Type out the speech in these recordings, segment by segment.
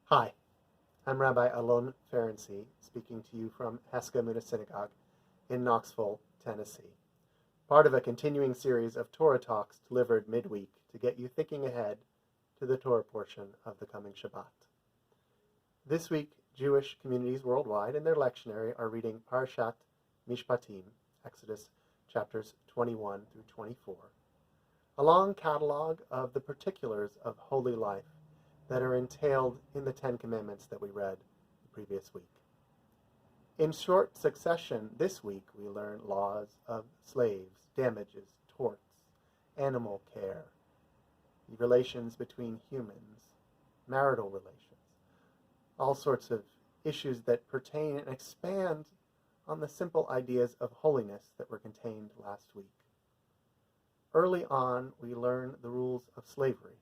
Hi, I'm Rabbi Alon Ferenczi, speaking to you from Heskamuna Synagogue in Knoxville, Tennessee, part of a continuing series of Torah talks delivered midweek to get you thinking ahead to the Torah portion of the coming Shabbat. This week, Jewish communities worldwide in their lectionary are reading Parashat Mishpatim, Exodus chapters 21 through 24, a long catalog of the particulars of holy life that are entailed in the Ten Commandments that we read the previous week. In short succession this week we learn laws of slaves, damages, torts, animal care, the relations between humans, marital relations, all sorts of issues that pertain and expand on the simple ideas of holiness that were contained last week. Early on we learn the rules of slavery,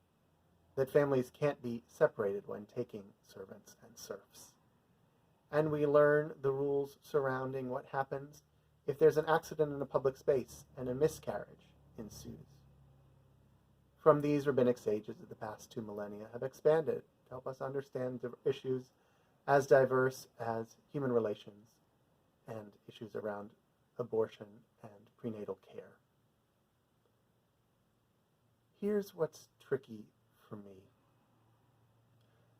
that families can't be separated when taking servants and serfs. And we learn the rules surrounding what happens if there's an accident in a public space and a miscarriage ensues. From these rabbinic sages of the past 2 millennia have expanded to help us understand issues as diverse as human relations and issues around abortion and prenatal care. Here's what's tricky for me.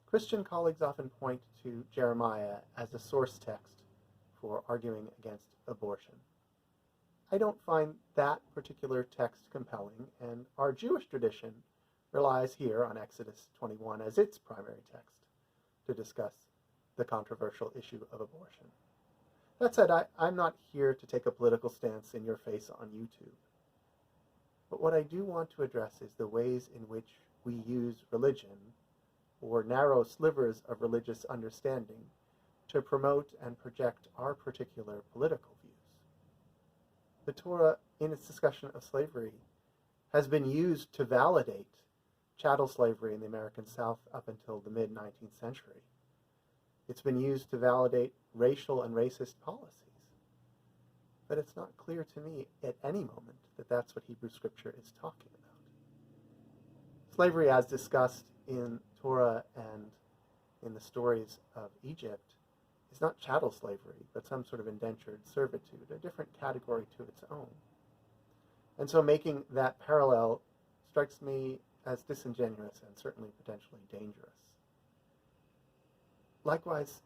Christian colleagues often point to Jeremiah as a source text for arguing against abortion. I don't find that particular text compelling, and our Jewish tradition relies here on Exodus 21 as its primary text to discuss the controversial issue of abortion. That said, I'm not here to take a political stance in your face on YouTube. But what I do want to address is the ways in which we use religion, or narrow slivers of religious understanding, to promote and project our particular political views. The Torah, in its discussion of slavery, has been used to validate chattel slavery in the American South up until the mid-19th century. It's been used to validate racial and racist policies. But it's not clear to me at any moment that that's what Hebrew Scripture is talking about. Slavery, as discussed in Torah and in the stories of Egypt, is not chattel slavery, but some sort of indentured servitude, a different category to its own. And so making that parallel strikes me as disingenuous and certainly potentially dangerous. Likewise,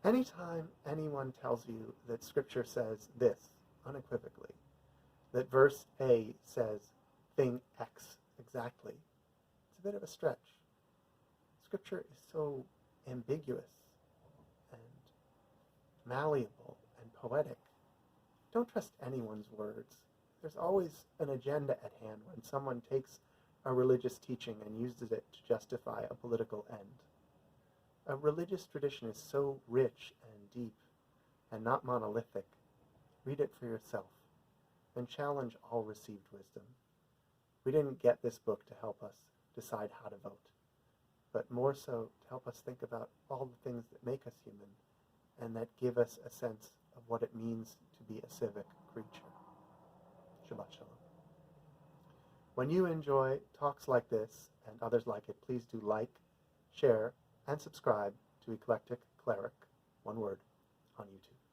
anytime anyone tells you that Scripture says this unequivocally, that verse A says thing X exactly, it's a bit of a stretch. Scripture is so ambiguous and malleable and poetic. Don't trust anyone's words. There's always an agenda at hand when someone takes a religious teaching and uses it to justify a political end. A religious tradition is so rich and deep and not monolithic. Read it for yourself and challenge all received wisdom. We didn't get this book to help us decide how to vote, but more so to help us think about all the things that make us human and that give us a sense of what it means to be a civic creature. Shabbat Shalom. When you enjoy talks like this and others like it, please do like, share, and subscribe to Eclectic Cleric, one word, on YouTube.